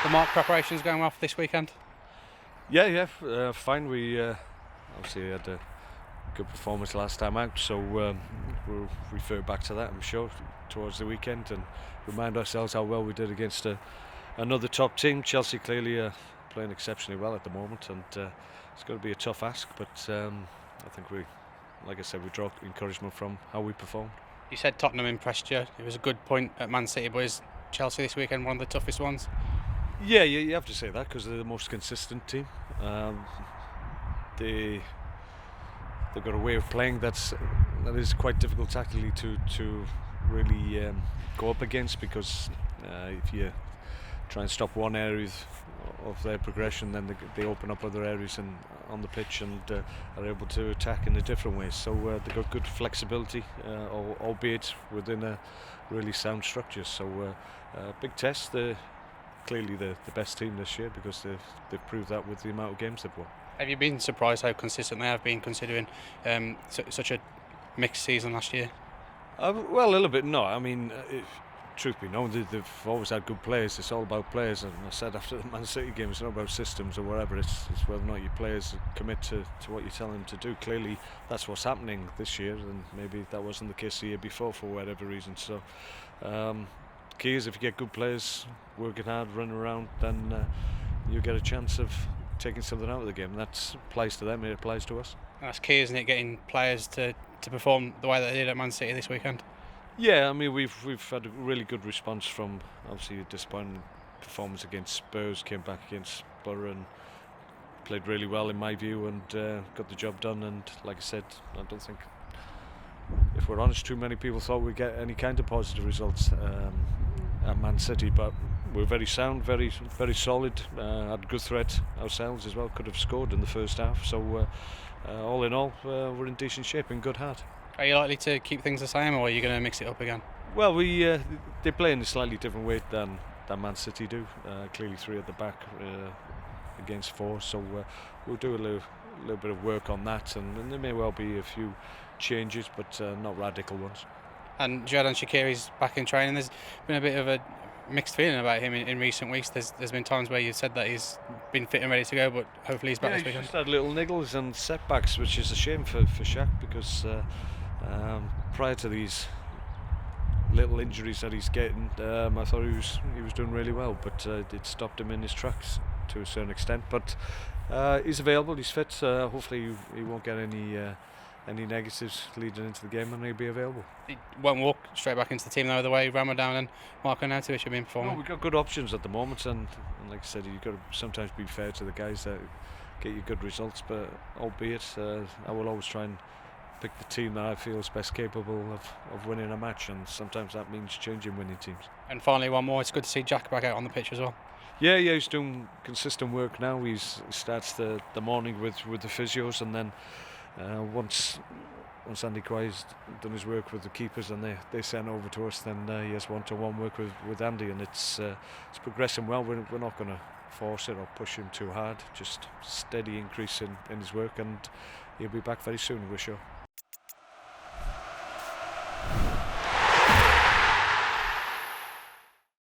the mock preparations going well for this weekend? Fine. We obviously had a good performance last time out, so we'll refer back to that, I'm sure, towards the weekend, and remind ourselves how well we did against another top team. Chelsea clearly are playing exceptionally well at the moment, and it's going to be a tough ask, but I think like I said, we draw encouragement from how we performed. You said Tottenham impressed you. It was a good point at Man City, but is Chelsea this weekend one of the toughest ones? Yeah, you have to say that because they're the most consistent team. They've got a way of playing that is quite difficult tactically to really go up against, because if you try and stop one area of their progression, then they open up other areas on the pitch and are able to attack in a different way. So they've got good flexibility, albeit within a really sound structure. So big test. They're clearly the best team this year because they've proved that with the amount of games they've won. Have you been surprised how consistent they have been, considering such a mixed season last year? Well, a little bit. No, I mean, truth be known, they've always had good players. It's all about players, and I said after the Man City game, it's not about systems or whatever. It's whether or not your players commit to what you tell them to do. Clearly, that's what's happening this year, and maybe that wasn't the case the year before for whatever reason. So, key is if you get good players working hard, running around, then you get a chance of taking something out of the game. That applies to them, it applies to us. That's key, isn't it, getting players to perform the way that they did at Man City this weekend? Yeah, I mean, we've had a really good response from obviously a disappointing performance against Spurs, came back against Borough and played really well in my view, and got the job done. And like I said, I don't think, if we're honest, too many people thought we'd get any kind of positive results at Man City, but we're very sound, very solid, had good threat ourselves as well, could have scored in the first half, so all in all we're in decent shape and good heart. Are you likely to keep things the same, or are you going to mix it up again? Well, they play in a slightly different way than Man City do, clearly 3 at the back against 4, so we'll do a little bit of work on that, and there may well be a few changes, but not radical ones. And Xherdan Shaqiri's back in training. There's been a bit of a mixed feeling about him in recent weeks. There's been times where you've said that he's been fit and ready to go, but hopefully he's back this weekend. He's just had little niggles and setbacks, which is a shame for Shaq, because prior to these little injuries that he's getting, I thought he was doing really well, but it stopped him in his tracks to a certain extent. But he's available, he's fit. Hopefully he won't get any negatives leading into the game, and he'll be available. He won't walk straight back into the team though, the way Ramadan and Mark Hughes have been performing. No, we've got good options at the moment, and like I said, you've got to sometimes be fair to the guys that get you good results, but albeit I will always try and pick the team that I feel is best capable of winning a match, and sometimes that means changing winning teams. And finally, one more, it's good to see Jack back out on the pitch as well. Yeah, he's doing consistent work now. He starts the morning with the physios, and then once Andy Quay's done his work with the keepers and they send over to us, then he has one-to-one work with Andy, and it's progressing well. We're not going to force it or push him too hard, just steady increase in his work, and he'll be back very soon, we're sure.